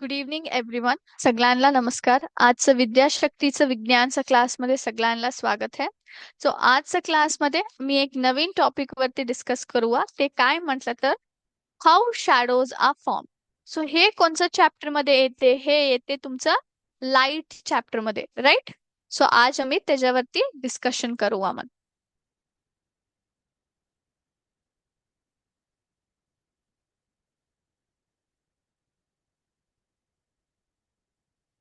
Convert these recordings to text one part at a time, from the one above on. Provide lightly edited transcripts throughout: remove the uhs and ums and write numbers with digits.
Good evening everyone. सगळ्यांना नमस्कार. आजचं विद्याशक्तीचं विज्ञानचं क्लासमध्ये सगळ्यांना स्वागत आहे. सो आजच्या क्लासमध्ये मी एक नवीन टॉपिक वरती डिस्कस करूया. ते काय म्हटलं तर how shadows are form. So हे कोणत्या चॅप्टर मध्ये येते? हे येते तुमचं लाईट चॅप्टर मध्ये, राईट? सो आज आम्ही त्याच्यावरती डिस्कशन करूया. मग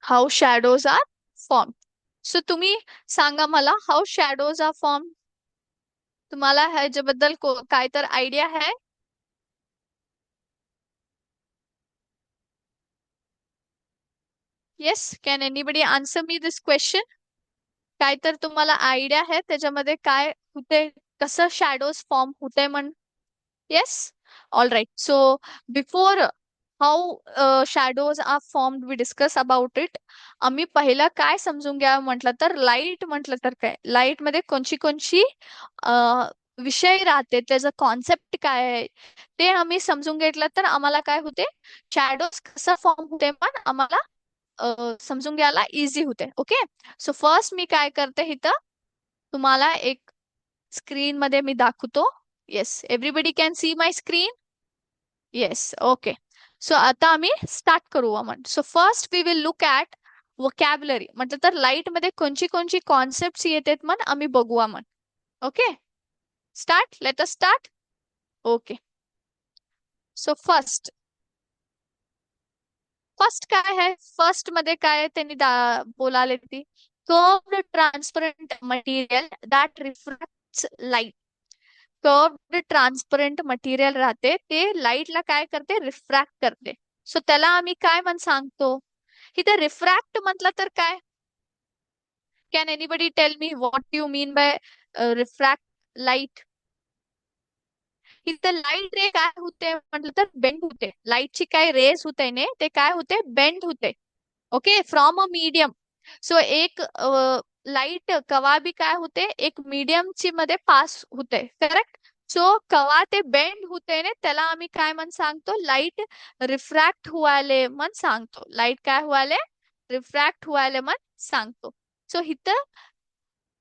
how shadows are form. So तुम्ही सांगा मला, हाऊ शॅडोज आर फॉर्म. तुम्हाला ह्याच्याबद्दल काय तर आयडिया आहे? Yes, can anybody answer me this question? काय तर तुम्हाला आयडिया आहे त्याच्यामध्ये काय होते, कसं शॅडोज फॉर्म होते म्हण? Yes. All right. So before how shadows are form we discuss about it. आम्ही पहिला काय समजून घ्या म्हटलं तर, लाईट म्हटलं तर काय, लाईट मध्ये कोणची कोणची विषय राहते, त्याचं कॉन्सेप्ट काय आहे ते आम्ही समजून घेतलं तर आम्हाला काय होते, शॅडोज कसा फॉर्म होते पण आम्हाला समजून घ्यायला इझी होते. ओके. सो फर्स्ट मी काय करते इथं, तुम्हाला एक स्क्रीन मध्ये मी दाखवतो. Yes, everybody can see my screen. Yes. Okay. So आता आम्ही स्टार्ट करू. So first we will look at vocabulary. म्हटलं तर लाईट मध्ये कोणची कोणची कॉन्सेप्ट येतात मन आम्ही बघूया मन. Okay. Start, let us start. Okay. So first first काय आहे, फर्स्ट मध्ये काय आहे त्यांनी बोलाले ती, curved transparent material that refracts light. Curved transparent material राहते, ते लाईटला काय करते, रिफ्रॅक्ट करते. सो त्याला आम्ही काय म्हण सांगतो, इथे रिफ्रॅक्ट म्हटलं तर काय? Can anybody tell me what you mean by refract light? इथं लाईट रे काय होते म्हटलं तर बेंड होते. लाईटची काय रेस होते ने ते काय होते, बेंड होते. Okay, from a medium. So एक लाईट कवा बी काय होते, एक मीडियम ची मध्ये पास होते, करेक्ट? सो कवा ते बेंड होते ने त्याला आम्ही काय म्हण सांगतो, लाईट रिफ्रॅक्ट व्हायले म्हण सांगतो. लाईट काय व्हायले, रिफ्रॅक्ट व्हायले म्हण सांगतो. सो इथं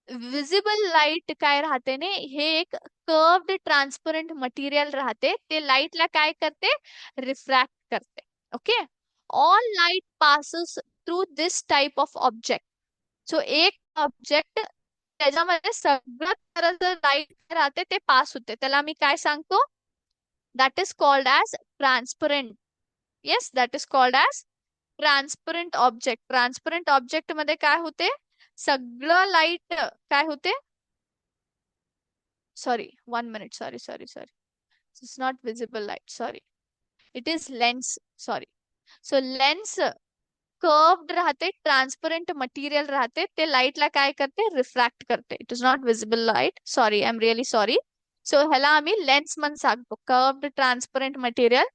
विजिबल लाईट काय राहते ने, हे एक कर्व्ड ट्रान्सपरंट मटेरियल राहते, ते लाईटला काय करते, रिफ्रॅक्ट करते. Okay. All light passes through this type of object. So एक ऑब्जेक्ट त्याच्यामध्ये सगळ्या तऱ्हेचं लाईट राहते ते पास होते, त्याला मी काय सांगतो, that is called as transparent. Yes, that is called as transparent object. Transparent object मध्ये काय होते, सगळं लाईट काय होते, sorry, 1 minute, sorry, it's not visible light, sorry, it is lens, sorry. So lens curved राहते, ट्रान्सपरंट मटेरियल राहते, ते लाईटला काय करते, रिफ्रॅक्ट करते. It is not visible light, sorry, I am really sorry. So ह्याला आम्ही लेन्स म्हणून सांगतो. कर्व्ड ट्रान्सपरंट मटेरियल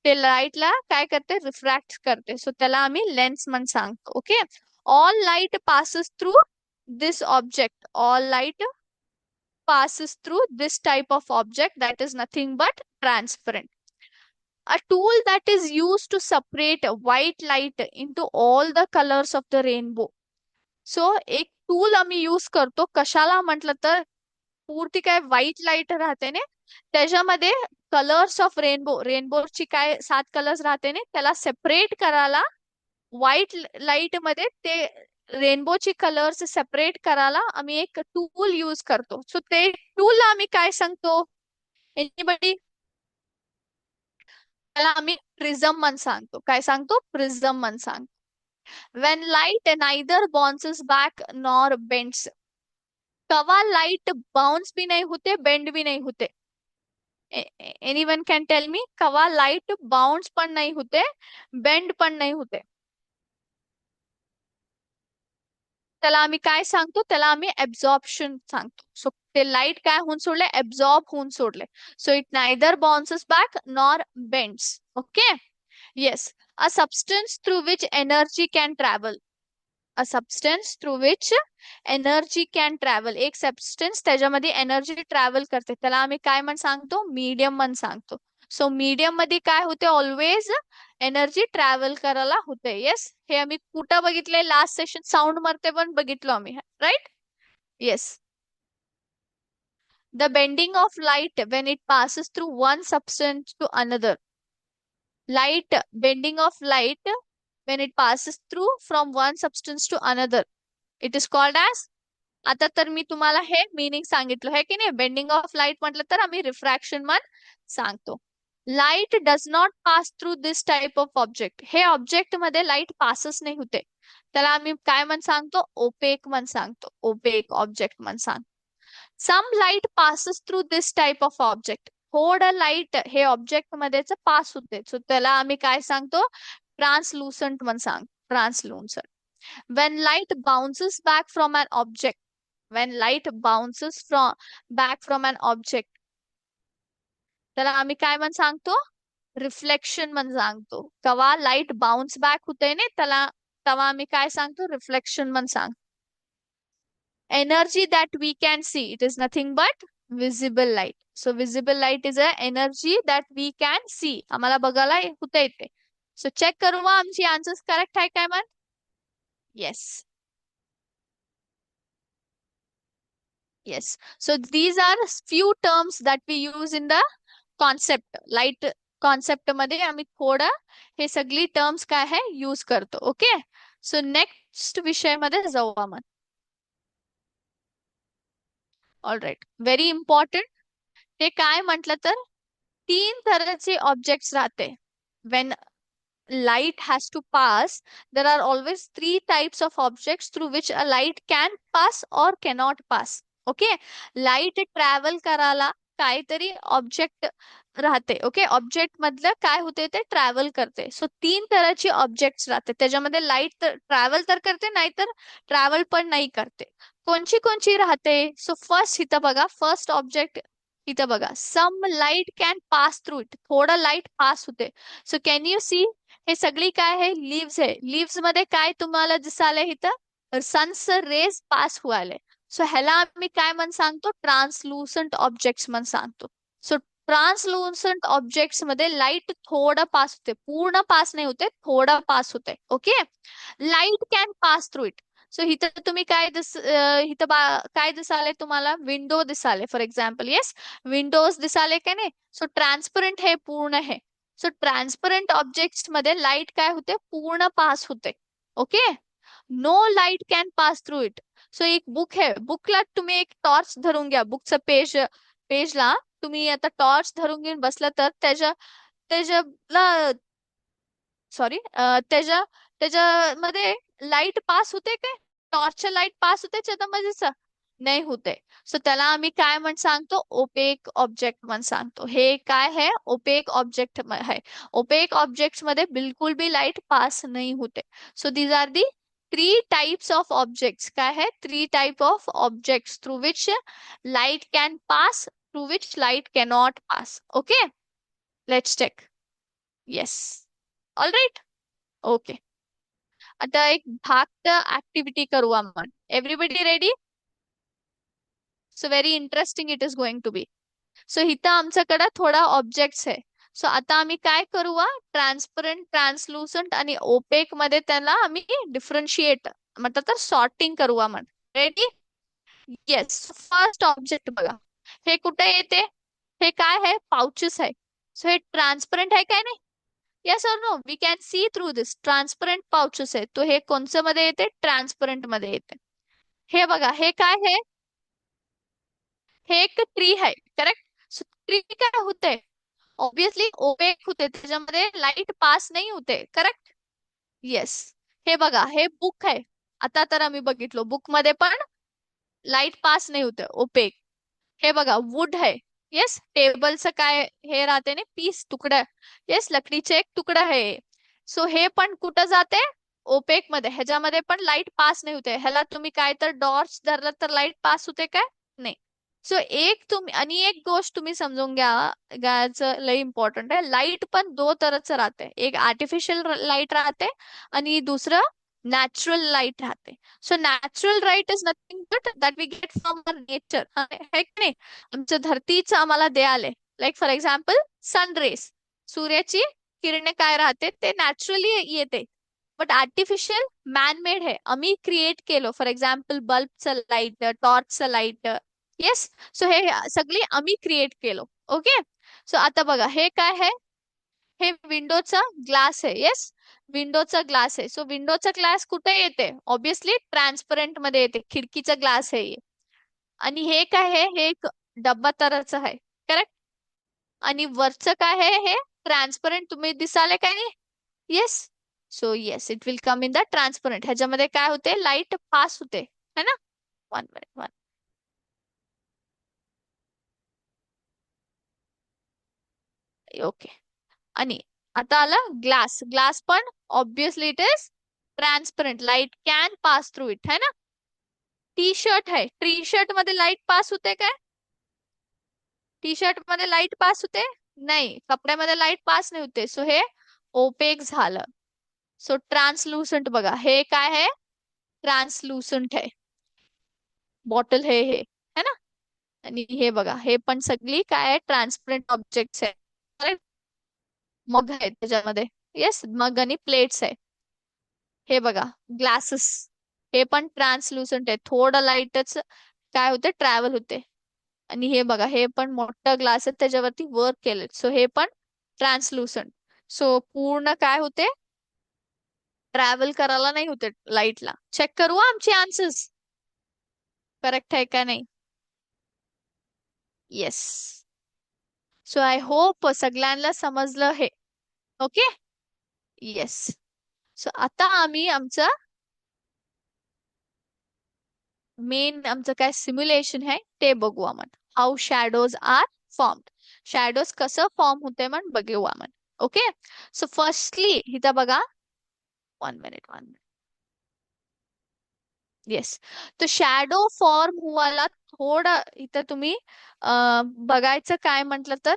ते लाईटला काय करते, रिफ्रॅक्ट करते. सो त्याला आम्ही लेन्स म्हणून सांगतो. Okay. All light passes through this object. All light passes through this type of object that is nothing but transparent. A tool that is used to separate white light into all the colors of the rainbow. So एक tool आम्ही use करतो कशाला म्हटलं तर, पूर्ती काय white light राहते ने त्याच्यामध्ये कलर्स ऑफ रेनबो, रेनबोची काय 7 कलर्स राहते ने त्याला सेपरेट करायला, व्हाईट लाईट मध्ये ते रेनबोची कलर्स सेपरेट करायला आम्ही एक टूल यूज करतो. सो ते टूल आम्ही काय सांगतो, एनीबडी? त्याला आम्ही प्रिझम म्हण सांगतो. काय सांगतो, प्रिझम म्हण सांगतो. When light neither bounces back nor bends. कवा लाईट बाउन्स भी नाही होते, बेंड भी नाही होते? एनीवन कॅन टेल मी, कवा लाईट बाउन्स पण नाही होते, बेंड पण नाही होते? त्याला आम्ही काय सांगतो, त्याला आम्ही ऍब्झॉर्प्शन सांगतो. सो ते लाईट काय होऊन सोडले, ऍब्झॉर्ब होऊन सोडले. So it neither bounces back nor bends. Okay. Yes. A substance through which energy can travel. A substance through which energy can travel. एक सबस्टन्स त्याच्यामध्ये एनर्जी ट्रॅव्हल करते, त्याला आम्ही काय म्हण सांगतो, मीडियम म्हण सांगतो. सो मीडियम मध्ये काय होते, ऑलवेज एनर्जी ट्रॅव्हल करायला होते. येस, हे आम्ही कुठं बघितलंय, लास्ट सेशन साऊंड मध्ये पण बघितलो आम्ही, right. Yes. The bending of light when it passes through one substance to another. Light, bending of light when it passes through from one substance to another. It is called as, आता तर मी तुम्हाला हे meaning सांगितलं आहे की नाही, bending of light म्हटलं तर आम्ही रिफ्रॅक्शन म्हण सांगतो. Light does not pass through this type of object. हे ऑब्जेक्ट मध्ये लाईट पासच नाही होते, त्याला आम्ही काय म्हण सांगतो, ओपेक म्हण सांगतो. ओपेक ऑब्जेक्ट म्हण सांगतो. Some light passes through this type of object. थोडं लाईट हे ऑब्जेक्ट मध्येच पास होते, सो त्याला आम्ही काय सांगतो, ट्रान्सलुसंट म्हण सांगतो. ट्रान्सलुसंट. when light bounces back from an object, when light bounces back from an object, त्याला आम्ही काय म्हण सांगतो, रिफ्लेक्शन म्हण सांगतो. तेव्हा लाईट बाउन्स बॅक होते ना, त्याला तेव्हा आम्ही काय सांगतो, रिफ्लेक्शन म्हण सांगतो. Energy that we can see, it is nothing but visible light. So visible light is a energy that we can see, आम्हाला बघायला होते येते. सो चेक करू मग आमची आन्सर्स करेक्ट आहे काय म्हण. Yes. Yes. So these are few terms that we use in the concept. Light concept मध्ये आम्ही थोडं हे सगळी टर्म्स काय आहे यूज करतो. ओके. सो नेक्स्ट विषय मध्ये जाऊ आपण. All right. Very important. ते काय म्हटलं तर तीन तऱ्हेचे ऑब्जेक्ट्स राहते. When light has to pass, there are always three types of objects through which a light can pass or cannot pass. Okay. Light travel करायला काहीतरी ऑब्जेक्ट राहते. ओके. ऑब्जेक्ट मधलं काय होते ते ट्रॅव्हल करते. सो तीन तऱ्हाची ऑब्जेक्ट्स राहते, त्याच्यामध्ये लाईट तर ट्रॅव्हल तर करते, नाहीतर ट्रॅव्हल पण नाही करते. कोणची कोणची राहते. सो फर्स्ट इथं बघा, फर्स्ट ऑब्जेक्ट इथं बघा, some light can pass through it. थोडं लाईट पास होते. सो कॅन यू सी, हे सगळी काय आहे, लिव्स आहे. लिव्स मध्ये काय तुम्हाला दिसाले इथं, सनच रेज पास व्हायले. सो ह्याला आम्ही काय म्हण सांगतो, ट्रान्सलुसंट ऑब्जेक्ट्स म्हण सांगतो. सो ट्रान्सलुसंट ऑब्जेक्ट्स मध्ये लाईट थोडं पास होते, पूर्ण पास नाही होते, थोडं पास होते. Okay. Light can pass through it. So इथं तुम्ही काय इथं काय दिसाले तुम्हाला, विंडो दिसाले फॉर एक्झाम्पल. येस, विंडोज दिसाले का नाही. सो ट्रान्सपरंट हे पूर्ण आहे. सो ट्रान्सपरंट ऑब्जेक्ट्स मध्ये लाईट काय होते, पूर्ण पास होते. Okay. No light can pass through it. So एक बुक आहे, बुकला तुम्ही एक टॉर्च धरून घ्या, बुकचं पेजला तुम्ही आता टॉर्च धरून घेऊन बसला तर त्याच्याला सॉरी त्याच्यामध्ये लाईट पास होते काय, टॉर्चच्या लाईट पास होते त्याच्यामध्ये, नाही होते. सो त्याला आम्ही काय म्हण सांगतो, ओपेक ऑब्जेक्ट म्हण सांगतो. हे काय आहे, ओपेक ऑब्जेक्ट आहे. ओपेक ऑब्जेक्ट मध्ये बिलकुल भी लाईट पास नाही होते. So these are the three types of objects. काय आहे, three type of objects through which light can pass, through which light cannot pass. Okay. Let's check. Yes. All right. Okay. आता एक भाग activity करू आपण. Everybody ready. So very interesting it is going to be. So इथं आमच्याकडे थोडा objects आहे. So आता आम्ही काय करू, ट्रान्सपरंट, ट्रान्सलुसंट आणि ओपेक मध्ये त्याला आम्ही डिफरन्शिएट म्हटलं तर सॉर्टिंग करू आपण. रेडी. येस. फर्स्ट ऑब्जेक्ट बघा, हे कुठे येते, हे काय आहे, पाउचेस आहे. सो हे ट्रान्सपरंट आहे काय नाही. येस और no, we can see through this. Transparent pouches आहे, तो हे कोणत्या मध्ये येते, ट्रान्सपरंट मध्ये येते. हे बघा, हे काय आहे, हे एक ट्री आहे. करेक्ट. सो ट्री काय होते, ऑब्विसली ओपेक होते, त्याच्यामध्ये लाईट पास नाही होते. करेक्ट. येस. हे बघा, हे बुक आहे. आता तर आम्ही बघितलो, बुक मध्ये पण लाईट पास नाही होते, ओपेक. हे बघा, वुड है. येस, टेबलचं काय हे राहते ना, पीस, तुकडा. येस, लकडीचे एक तुकडा आहे. सो हे पण कुठं जाते, ओपेक मध्ये. ह्याच्यामध्ये पण लाईट पास नाही होते. ह्याला तुम्ही काय तर डॉर्च धरलं तर लाईट पास होते काय, नाही. सो एक तुम्ही आणि एक गोष्ट तुम्ही समजून घ्यायचं लय इम्पॉर्टंट आहे. लाईट पण दोन तऱ्हेचं राहते, एक आर्टिफिशियल लाईट राहते आणि दुसरं नॅचरल लाईट राहते. So natural light is nothing but that we get from our nature, है की नाही, आमच्या धरतीच आम्हाला द्याले. लाईक फॉर एक्झाम्पल सनरेस, सूर्याची किरणे काय राहते ते नॅचरली येते. बट आर्टिफिशियल मॅन मेड आहे, आम्ही क्रिएट केलो. फॉर एक्झाम्पल बल्बचं लाईट, टॉर्चचं लाईट. येस. सो हे सगळी आम्ही क्रिएट केलो. ओके. सो आता बघा हे काय आहे, हे विंडोचा ग्लास आहे. येस, विंडोचा ग्लास आहे. सो विंडोचा ग्लास कुठे येते, ऑब्विसली ट्रान्सपरंट मध्ये येते, खिडकीचा ग्लास आहे हे. आणि हे काय आहे, हे एक डब्बा तराचं आहे. करेक्ट. आणि वरचं काय आहे, हे ट्रान्सपरंट तुम्ही दिसाले काय नाही. Yes. So yes, it will come in the transparent. ह्याच्यामध्ये काय होते, लाईट पास होते, है ना. 1 मिनिट, 1. ओके. आणि आता आलं ग्लास. ग्लास पण obviously it is transparent, light can pass through it, है ना. टी शर्ट आहे, टी शर्ट मध्ये लाईट पास होते काय, टी शर्ट मध्ये लाईट पास होते नाही, कपड्यामध्ये लाईट पास नाही होते. सो हे ओपेक झालं. सो ट्रान्सलुसंट बघा, हे काय आहे, ट्रान्सलुसंट आहे. बॉटल हे है ना. आणि हे बघा, हे पण सगळी काय आहे, ट्रान्सपरंट ऑब्जेक्ट्स आहे. Correct? मग आहे त्याच्यामध्ये. येस, मग आणि प्लेट्स आहे. हे बघा, ग्लासेस, हे पण ट्रान्सलुसंट आहे, थोडं लाईटच काय होते, ट्रॅव्हल होते. आणि हे बघा, हे पण मोठं ग्लास आहे, त्याच्यावरती वर्क केले. सो हे पण ट्रान्सलुसंट. सो पूर्ण काय होते, ट्रॅव्हल करायला नाही होते लाईटला. चेक करू हा आमचे आन्सर्स करेक्ट आहे का नाही. येस. सो आय होप सगळ्यांना समजलं हे. ओके. येस. सो आता आम्ही आमचं मेन आमचं काय सिम्युलेशन आहे ते बघू आपण. How shadows are formed. Shadows कसं फॉर्म होते म्हण बघू आपण. ओके. सो फर्स्टली इथं बघा, 1 मिनिट, 1 मिनिट. येस. तो शॅडो फॉर्म व्हायला थोडं इथं तुम्ही बघायचं काय म्हटलं तर,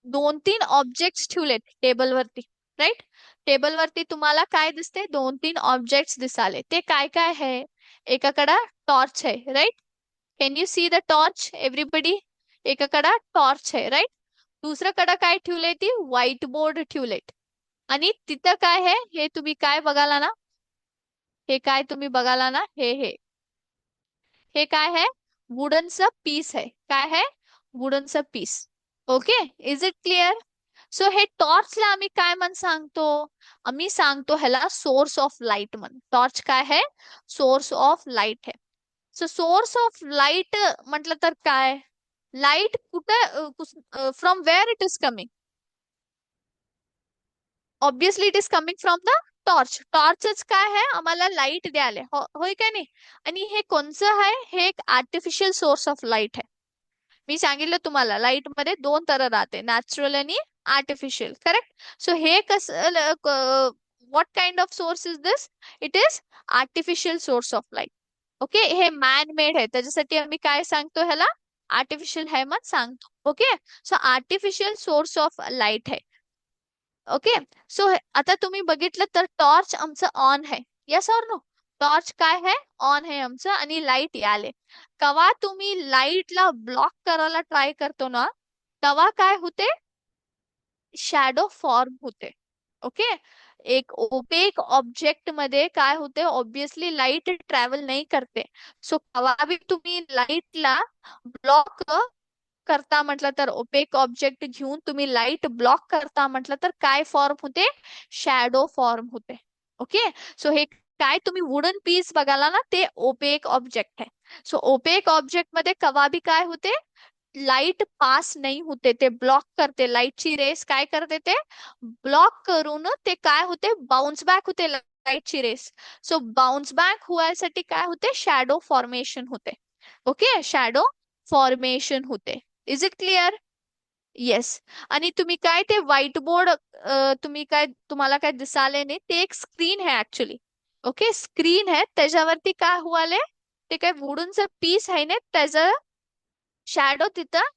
2-3 ऑब्जेक्ट्स ठेवलेत टेबलवरती. राईट. टेबलवरती तुम्हाला काय दिसते, 2-3 ऑब्जेक्ट्स दिसाले. ते काय काय आहे, एकाकडं टॉर्च आहे. Right. Can you see the torch everybody. एकाकडं टॉर्च आहे. राईट. दुसऱ्याकडं काय ठेवलंय, ती व्हाईट बोर्ड ठेवलेत. आणि तिथं काय आहे, हे तुम्ही काय बघाला ना, हे काय तुम्ही बघाला ना, हे काय आहे, वुडनचं पीस आहे. काय आहे, वुडनचं piece. Okay. Is it clear. So हे टॉर्चला आम्ही काय म्हण सांगतो, आम्ही सांगतो ह्याला सोर्स ऑफ लाईट म्हण. टॉर्च काय आहे, सोर्स ऑफ लाईट आहे. सो सोर्स ऑफ लाईट म्हटलं तर काय, लाईट कुठे, from where it is coming, obviously it is coming from the torch. टॉर्चच काय आहे, आम्हाला लाईट द्यायला, होय काय नाही. आणि हे कोणचं आहे, हे एक आर्टिफिशियल सोर्स ऑफ लाईट आहे. मी सांगितलं तुम्हाला, लाईट मध्ये 2 तरह राहते, नॅचरल आणि आर्टिफिशियल. करेक्ट. सो हे कसं, what kind of source is this, it is artificial source of light. Okay. हे मॅन मेड आहे, त्याच्यासाठी आम्ही काय सांगतो, ह्याला आर्टिफिशियल आहे मग सांगतो. Okay. So artificial source of light आहे. ओके. सो आता तुम्ही बघितलं तर टॉर्च आमचं ऑन आहे. Yes or no. टॉर्च काय आहे, ऑन आहे आमचं, आणि लाईट याले. कवा तुम्ही लाईटला ब्लॉक करायला ट्राय करतो ना, तेव्हा काय होते, शॅडो फॉर्म होते. ओके. एक ओपेक ऑब्जेक्ट मध्ये काय होते, ऑब्विसली लाईट ट्रॅव्हल नाही करते. सो कवा भी तुम्ही लाईटला ब्लॉक करता म्हटलं तर, ओपेक ऑब्जेक्ट घेऊन तुम्ही लाईट ब्लॉक करता म्हटलं तर काय फॉर्म होते, शॅडो फॉर्म होते. ओके. सो हे काय तुम्ही वुडन पीस बघाला ना, ते ओपेक ऑब्जेक्ट आहे. सो ओपेक ऑब्जेक्ट मध्ये कवा भी काय होते, लाईट पास नाही होते, ते ब्लॉक करते. लाईटची रेस काय करते, ते ब्लॉक करून ते काय होते, बाउन्स बॅक होते लाईटची रेस. सो बाउन्स बॅक होण्यासाठी काय होते, शॅडो फॉर्मेशन होते. ओके. शॅडो फॉर्मेशन होते. Is it clear. येस. आणि तुम्ही काय ते व्हाईट बोर्ड, तुम्ही काय, तुम्हाला काय दिसाले नाही, ते एक स्क्रीन आहे ऍक्च्युली. ओके. स्क्रीन आहे, त्याच्यावरती काय हुआले, ते काय वुडनचं पीस आहे ना, त्याचं शॅडो तिथं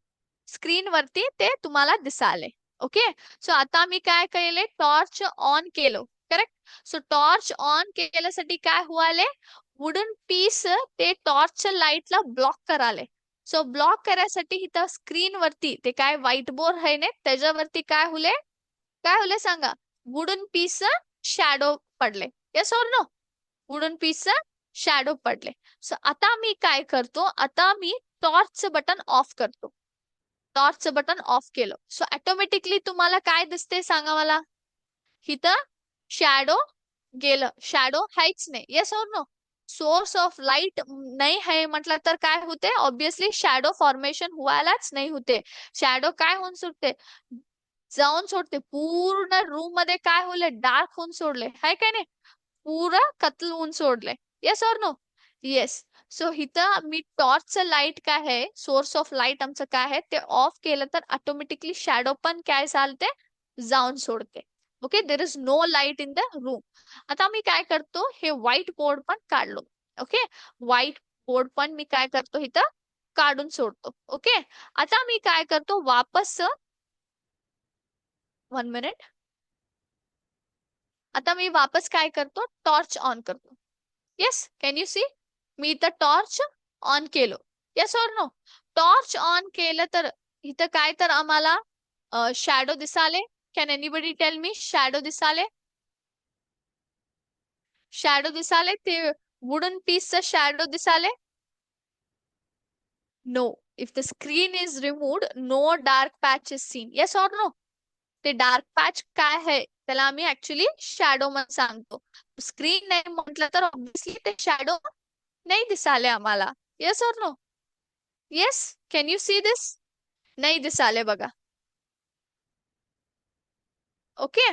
स्क्रीन वरती ते तुम्हाला दिसाले. ओके. सो आता मी काय केले, टॉर्च ऑन केलो. करेक्ट. सो टॉर्च ऑन केल्यासाठी काय हुआले, वुडन पीस ते टॉर्चच्या लाईटला ब्लॉक कराले. सो ब्लॉक करायसाठी इथं स्क्रीन वरती ते काय व्हाईट बोर्ड आहे ना त्याच्यावरती काय होले सांगा, वुडन पीस शॅडो पडले. Yes or no? Wooden piece shadow पडले. सो आता मी काय करतो, आता मी टॉर्चचं बटन ऑफ करतो. टॉर्चचं बटन ऑफ केलं सो ऑटोमॅटिकली तुम्हाला काय दिसते सांगा मला, इथं शॅडो गेलं, शॅडो हायच नाही. Yes or no? Source of light नाही आहे म्हटलं तर काय होते, ऑब्विसली शॅडो फॉर्मेशन व्हायलाच नाही होते. शॅडो काय होऊन सुटते, जाऊन सोडते पूर्ण रूम मध्ये, काय होले डार्क होऊन सोडले हाय काय नाही, पुरं कत्ल होऊन सोडले. Yes or no? Yes. So इथं मी टॉर्चचं लाईट काय आहे, सोर्स ऑफ लाईट आमचं काय आहे ते ऑफ केलं तर ऑटोमॅटिकली शॅडो पण काय चालते, जाऊन सोडते. Okay, there is no light in the room. आता मी काय करतो, हे व्हाईट बोर्ड पण काढलो. ओके, व्हाईट बोर्ड पण मी काय करतो इथं काढून सोडतो. ओके, आता मी काय करतो वापस, 1 मिनिट. आता मी वापस काय करतो, टॉर्च ऑन करतो. Yes, can you see? मी इथं टॉर्च ऑन केलो. Yes or no? Torch on केलं तर इथं काय तर आम्हाला शॅडो दिसाले. Can anybody tell me shadow दिसाले? शॅडो दिसाले ते वुडन पीसचा शॅडो दिसाले? No. If the screen is removed no dark patch is seen. Yes or no? ते डार्क पॅच काय आहे त्याला आम्ही ऍक्च्युली शॅडो म्हणून सांगतो. स्क्रीन नाही म्हटलं तर ऑब्विसली ते शॅडो नाही दिसाले आम्हाला. Yes or no? Yes, can you see this? नाही दिसाले बघा. Okay,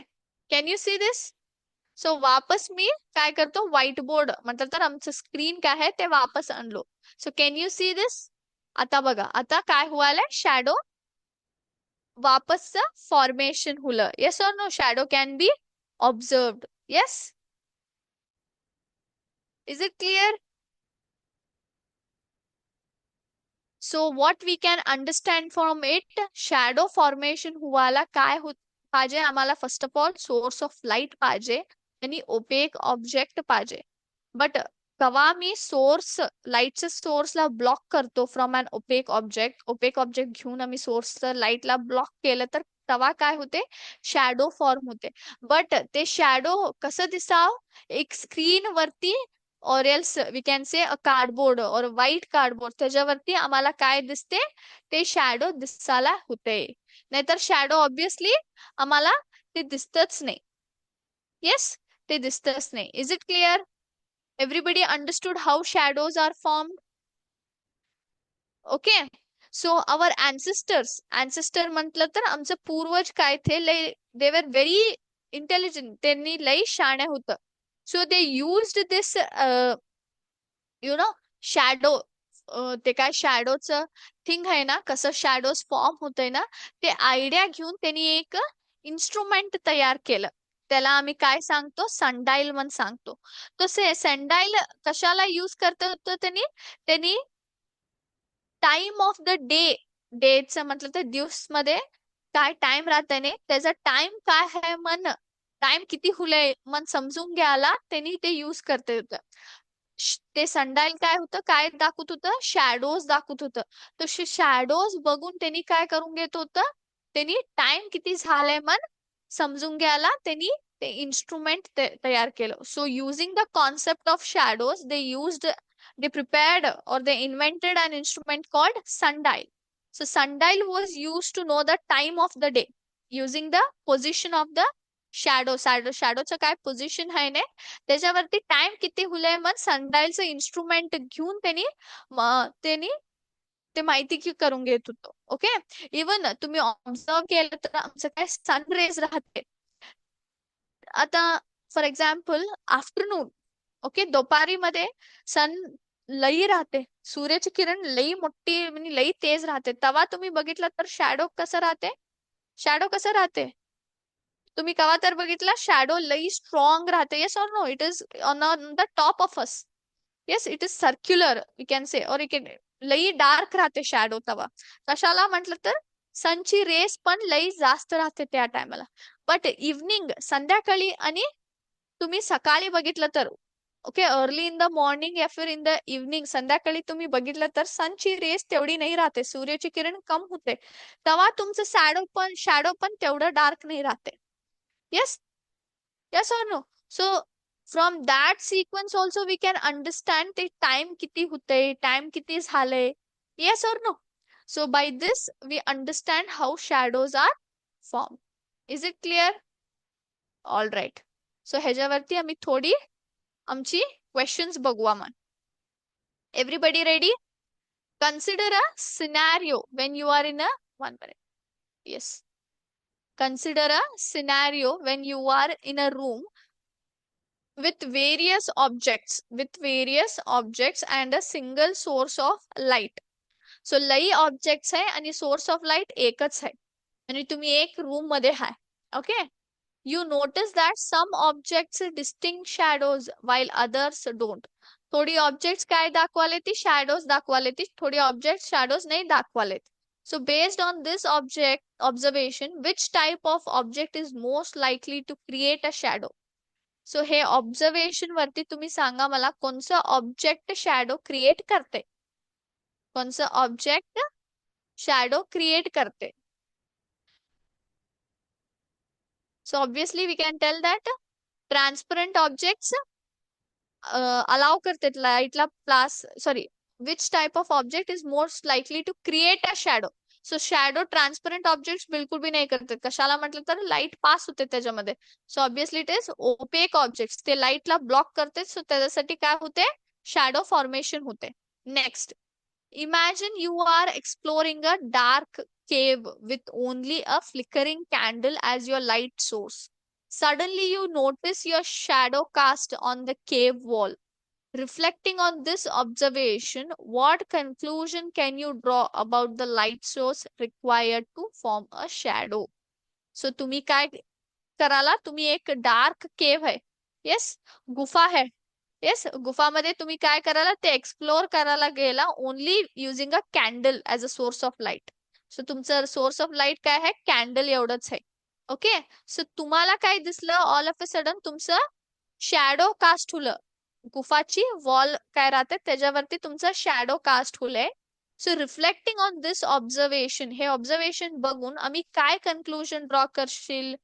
can you see this? So वापस मी काय करतो, व्हाईट बोर्ड म्हटलं तर आमचं स्क्रीन काय आहे ते वापस आणलो. So can you see this? आता बघा, आता काय व्हायला, शॅडो वापस फॉर्मेशन हुलं. Yes or no? Shadow can be observed. Yes, is it clear? So what we can understand from it, shadow formation व्हायला काय होत पाहिजे आम्हाला, first of all source of light पाहिजे आणि ओपेक ऑब्जेक्ट पाहिजे. बट कवा मी सोर्स, लाईटच्या सोर्सला ब्लॉक करतो फ्रॉम अन ओपेक ऑब्जेक्ट घेऊन आम्ही सोर्स लाईटला ब्लॉक केलं तर तेव्हा काय होते, शॅडो फॉर्म होते. बट ते शॅडो कसं दिसाव, एक स्क्रीन वरती और else we can say a cardboard और व्हाईट कार्डबोर्ड त्याच्यावरती आम्हाला काय दिसते, ते शॅडो दिसायला होते. नाहीतर शॅडो ऑब्विसली आम्हाला ते दिसतच नाही. येस, ते दिसतच नाही. Is it clear? Everybody understood how shadows are formed? Okay. So our ancestor म्हटलं तर आमचं पूर्वज काय थे, they were very intelligent. त्यांनी लई शाणे होतं. So they used this you know shadow, ते काय शॅडोचं थिंग आहे ना, कसं शॅडोज फॉर्म होतंय ना, ते आयडिया घेऊन त्यांनी एक इन्स्ट्रुमेंट तयार केलं. त्याला आम्ही काय सांगतो, सनडाईल म्हणून सांगतो. तसे सनडाईल कशाला युज करत होतं त्यांनी, त्यांनी टाइम ऑफ द डेचं म्हटलं तर दिवस मध्ये काय टाइम राहते ने त्याचा टाइम काय आहे मन, टाइम किती हुलय मन समजून घ्यायला त्यांनी ते युज करते होतं. ते संडाईल काय होतं, काय दाखवत होतं, शॅडोज दाखवत होतं. तसे शॅडोज बघून त्यांनी काय करून घेत होतं, त्यांनी टाइम किती झालाय मन समजून घ्यायला त्यांनी ते इन्स्ट्रुमेंट तयार केलं. So using the concept of shadows they prepared or they invented an instrument called sundial. So sundial was used to know the time of the day using the position of the shadowचं काय position आहे ने त्याच्यावरती time किती हुलय मग सनडाईलचं instrument घेऊन त्यांनी ते माहिती की करून घेत होतो. ओके, इवन तुम्ही ऑब्झर्व केलं तर आमचं काय सन रेज राहते. आता फॉर एक्झाम्पल आफ्टरनून, ओके, दुपारी मध्ये सन लई राहते, सूर्याची किरण लई मोठी म्हणजे लई तेज राहते. तेव्हा तुम्ही बघितलं तर शॅडो कसं राहते, शॅडो कसं राहते, तुम्ही कवा तर बघितला शॅडो लई स्ट्रॉंग राहते. Yes or no? It is on the top of us. Yes, it is circular we can say, और लई डार्क राहते शॅडो तवा. कशाला म्हटलं तर सनची रेस पण लई जास्त राहते त्या टायमाला. बट इव्हनिंग संध्याकाळी आणि तुम्ही सकाळी बघितलं तर okay, early in the morning या फिर इन द इव्हनिंग, संध्याकाळी तुम्ही बघितलं तर सनची रेस तेवढी नाही राहते, सूर्याची किरण कम होते, तेव्हा तुमचं शॅडो पण तेवढं डार्क नाही राहते. Yes, yes or no? So from that sequence also we can understand ते टाइम किती होते, टाइम किती झाले. Yes or no? So by this we understand how shadows are form. Is it clear? All right. So ह्याच्यावरती आम्ही थोडी आमची questions बघूया मग. Everybody ready? Consider a scenario when you are in a 1 minute. Yes. Consider a scenario when you are in a room with various objects and a single source of light. So लई objects आहे आणि source of light एकच आहे आणि तुम्ही एक room मध्ये आहे. Okay, you notice that some objects distinct shadows while others don't. थोडी ऑब्जेक्ट्स काय दाखवाले ती शॅडोज दाखवाले ती, थोडी ऑब्जेक्ट शॅडोज नाही दाखवालेत. So based on this object observation which type of object is most likely to create a shadow. So हे observation वरती तुम्ही सांगा मला कोणचं ऑब्जेक्ट शॅडो क्रिएट करते, कोणचं ऑब्जेक्ट शॅडो क्रिएट करते. So obviously we can tell that transparent objects allow करते लाईटला प्लास, sorry, which type of object is most likely to create a shadow. So shadow transparent object बिलकुल भी नाही करते, कशाला म्हटलं तर लाईट पास होते त्याच्यामध्ये. So obviously it is opaque object, ते लाईटला ब्लॉक करते, सो त्याच्यासाठी काय होते, शॅडो फॉर्मेशन होते. Next, imagine you are exploring a dark cave with only a flickering candle as your light source. Suddenly you notice your shadow cast on the cave wall. Reflecting on this observation, what conclusion can you draw about the light source required to form a shadow? So तुम्ही काय कराला, तुम्ही एक dark केव आहे, yes, गुफा आहे, yes, गुफामध्ये तुम्ही काय करायला, ते एक्सप्लोर करायला गेला only using a candle as a source of light. So तुमचं सोर्स ऑफ लाईट काय आहे, कॅन्डल एवढंच आहे. ओके, सो तुम्हाला काय दिसलं, ऑल ऑफ अ सडन तुमचं शॅडो कास्ट होलं, गुफाची वॉल काय राहते त्याच्यावरती तुमचं शॅडो कास्ट होलंय. So reflecting on this observation, हे ऑब्झर्वेशन बघून आम्ही काय कन्क्लुजन ड्रॉ करशील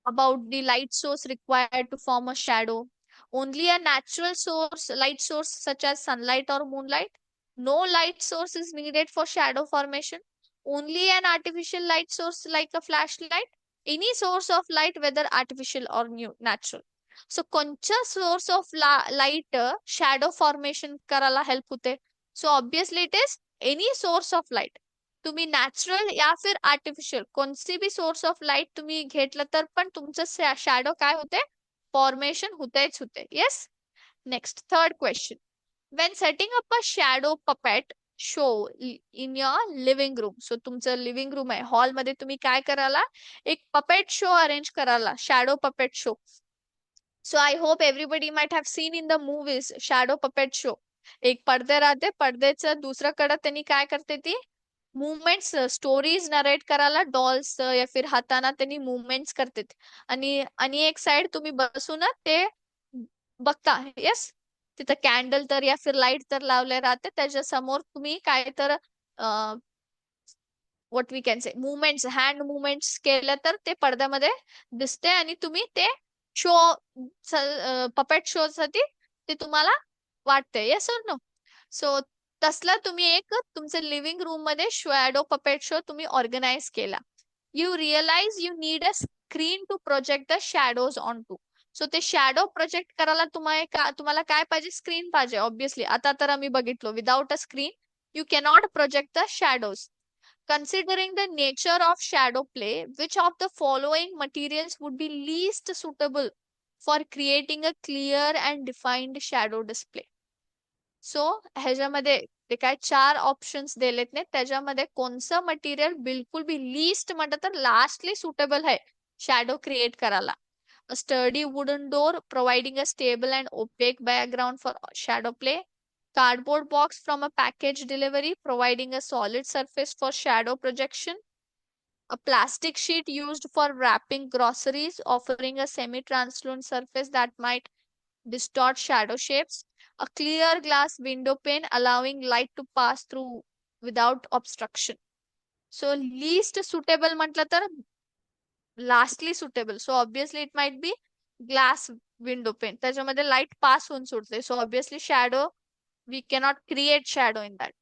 about the light source required to form a shadow? Only a natural source, light source such as sunlight or moonlight? No light source is needed for shadow formation. Only an artificial light source like a flashlight? Any source of light, whether artificial or natural. So कोणच्या source of light shadow formation करायला help होते? So obviously it is any source of light. तुम्ही natural या फिर artificial कोणती be source of light तुम्ही घेतलं तर पण तुमचं शॅडो काय होते, फॉर्मेशन होतेच होते. Yes. Next, third question. Wien setting up a shadow puppet show in your living room, so तुमचं लिव्हिंग रूम आहे, हॉलमध्ये तुम्ही काय कराला, एक पपेट शो अरेंज कराला, shadow puppet show. So I hope everybody might have seen in the movies shadow puppet show. एक पडदे राहते, पडद्याचं दुसऱ्याकडे त्यांनी काय करते, ती मुवमेंट्स स्टोरीज नरेट करायला डॉल्स या फिर हाताना त्यांनी मुवमेंट्स करतात आणि आणि एक साइड तुम्ही बसून ते बघता. येस, तिथं कॅन्डल तर या फिर लाईट तर लावले राहते, त्याच्या समोर तुम्ही काय तर what we can say movements, hand movements केलं तर ते पडद्यामध्ये दिसते आणि तुम्ही ते शो, पपेट शो साठी ते तुम्हाला वाटते. येस और नो? सो तसला तुम्ही एक तुमच्या लिव्हिंग रूम मध्ये शॅडो पपेट शो तुम्ही ऑर्गनाइज केला. You realise you need a screen to project the shadows onto. So ते शॅडो प्रोजेक्ट करायला तुम्हाला काय पाहिजे, स्क्रीन पाहिजे ऑब्विसली. आता तर आम्ही बघितलो without a screen you cannot project the shadows. Considering the nature of shadow play, which of the following materials would be least suitable for creating a clear and defined shadow display? So ह्याच्यामध्ये ते काय 4 options दिलेत नाही, त्याच्यामध्ये कोणचं material बिलकुल बी least म्हणतात तर लास्टली सुटेबल आहे शॅडो क्रिएट करायला. A sturdy wooden door providing a stable and opaque background for shadow play. Cardboard box from a package delivery providing a solid surface for shadow projection. A plastic sheet used for wrapping groceries offering a semi-translucent surface that might distort shadow shapes, a clear glass window pane allowing light to pass through without obstruction. So least suitable म्हटलं तर lastly suitable. So obviously it might be glass window pane. त्याच्यामध्ये light pass होऊन सुटते. So obviously shadow, we cannot create shadow in that.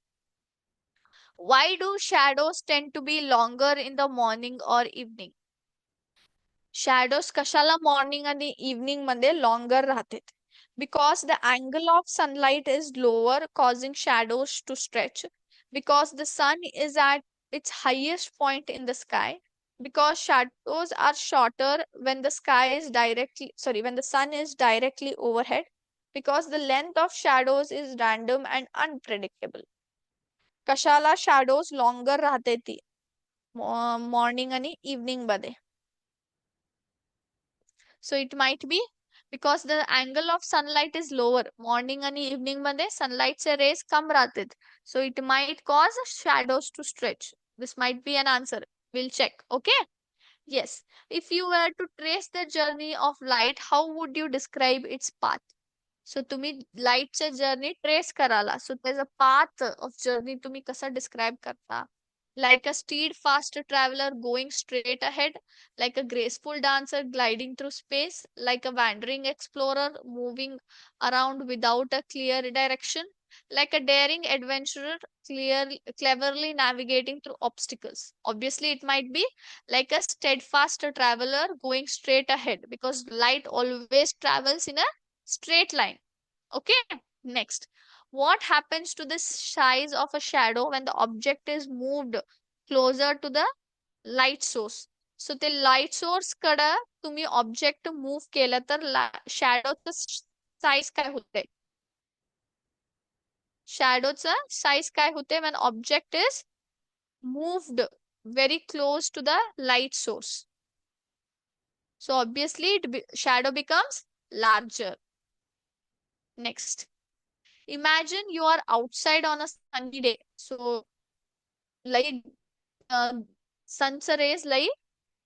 Why do shadows tend to be longer in the morning or evening? Shadows कशाला morning आणि evening मध्ये longer राहतात? Because the angle of sunlight is lower causing shadows to stretch, because the sun is at its highest point in the sky, because shadows are shorter when the sky is directly, sorry, when the sun is directly overhead, because the length of shadows is random and unpredictable. कशाला shadows longer राहते ती morning आणि evening मध्ये? So it might be because the angle of sunlight is lower. Morning and evening मध्ये sunlight चे rays कम राहतात. So it might cause shadows to stretch. This might be an answer. We'll check. Okay. Yes. If you were to trace the journey of light, how would you describe its path? So तुम्ही लाईटचे journey trace कराला, so त्याचा path of journey तुम्ही कसा describe करता? Like a steed fast traveler going straight ahead, like a graceful dancer gliding through space, like a wandering explorer moving around without a clear direction, like a daring adventurer cleverly navigating through obstacles. Obviously, it might be like a steadfast traveler going straight ahead, because light always travels in a straight line. Okay, next. What happens to the size of a shadow when the object is moved closer to the light source? So ते light source कडे तुम्ही object move केलं तर शॅडोचं size काय होते? शॅडोचं size काय होते when object is moved very close to the light source? So obviously shadow becomes larger. Next. Imagine you are outside on a sunny day. So लई सनचं raise लई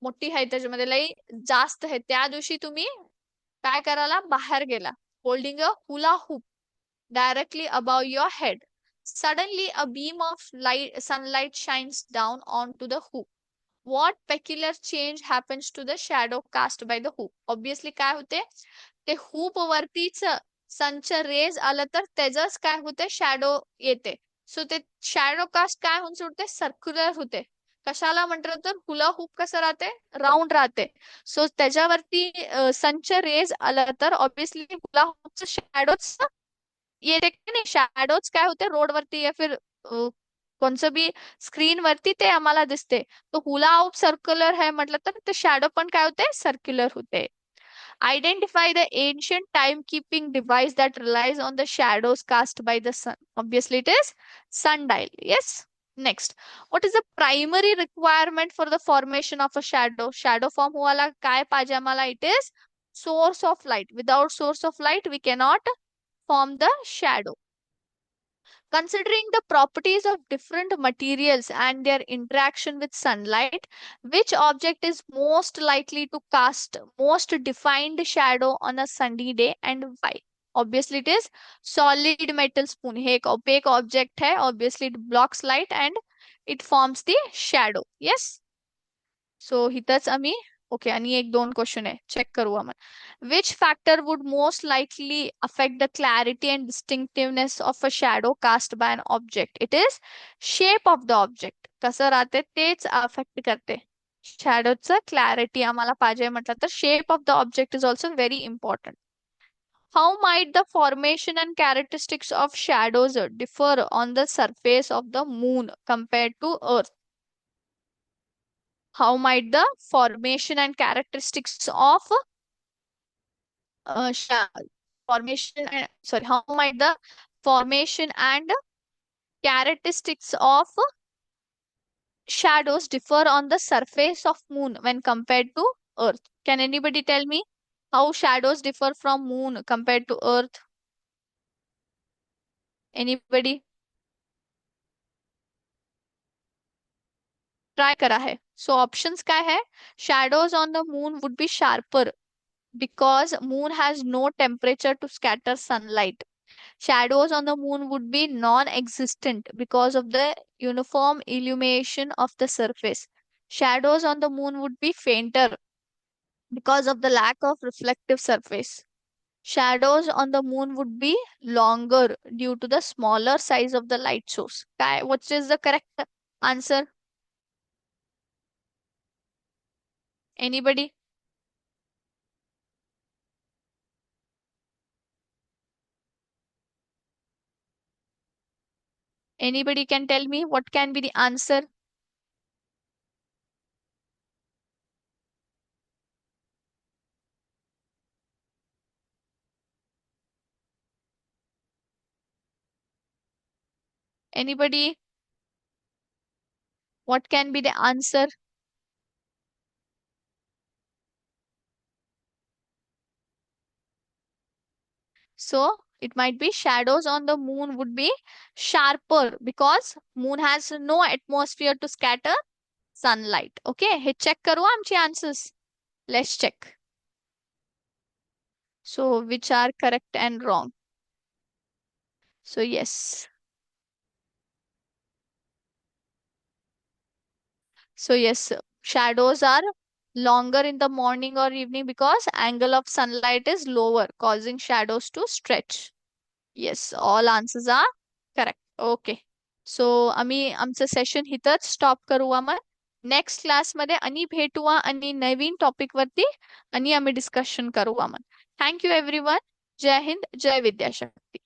मोठी आहे, त्याच्यामध्ये लई जास्त आहे. त्या दिवशी तुम्ही काय करायला बाहेर गेला, holding a hula hoop directly above your head. Suddenly, a beam of light, sunlight shines down onto the hoop. What peculiar change happens to the shadow cast by the hoop? Obviously, काय होते, ते hoop वरतीच सनचं raise आलं तर त्याच काय होते, shadow येते. सो ते शॅडो कास्ट काय होऊन सुटते, सर्क्युलर होते. कशाला म्हटलं तर हुला हुप कसं राहते, राऊंड राहते. सो त्याच्यावरती सनचं रेज आलं तर ऑब्विसली हुला हुपचं शॅडोच येते की नाही. शॅडोज काय होते रोडवरती या फिर कोणचं बी स्क्रीन वरती ते आम्हाला दिसते. तो हुला हुप सर्क्युलर आहे म्हटलं तर ते शॅडो पण काय होते, सर्क्युलर होते. Identify the ancient timekeeping device that relies on the shadows cast by the sun. Obviously, it is sundial. Yes. Next, what is the primary requirement for the formation of a shadow? Shadow form हुआला काय पाहिजे आम्हाला? It is source of light. Without source of light, we cannot form the shadow. Considering the properties of different materials and their interaction with sunlight, which object is most likely to cast most defined shadow on a sunny day and why? Obviously, it is solid metal spoon. हे एक opaque object है. Obviously, it blocks light and it forms the shadow. Yes. So हिथंच आम्ही okay. आणि एक दोन question आहे, check करू आपण. Which factor would most likely affect the clarity and distinctiveness of a shadow cast by an object? It is shape of the object. कसं राहते तेच अफेक्ट करते. शॅडोचं क्लॅरिटी आम्हाला पाहिजे म्हटलं तर shape of the object is also very important. How might the formation and characteristics of shadows differ on the surface of the moon compared to Earth? How might the formation and characteristics of formation and, sorry, how might the formation and characteristics of shadows differ on the surface of moon when compared to Earth? Can anybody tell me how shadows differ from moon compared to Earth? Anybody? Try करा है. So options क्या है? Shadows on the moon would be sharper because moon has no temperature to scatter sunlight. Shadows on the moon would be non-existent because of the uniform illumination of the surface. Shadows on the moon would be fainter because of the lack of reflective surface. Shadows on the moon would be longer due to the smaller size of the light source. What is the correct answer? Anybody? Anybody can tell me what can be the answer? Anybody? What can be the answer? So it might be shadows on the moon would be sharper because moon has no atmosphere to scatter sunlight. Okay, हे check करू आमची answers. Let's check. So which are correct and wrong? So yes. So yes, shadows are longer in the morning or evening because angle of sunlight is lower, causing shadows to stretch. Yes, all answers are correct. Okay. So आम्ही आमचं session इथंच stop करू मग next क्लासमध्ये आणि भेटू आणि नवीन topic वरती आणि आम्ही डिस्कशन करू मग थँक्यू एव्हरीवन जय हिंद जय विद्याशक्ती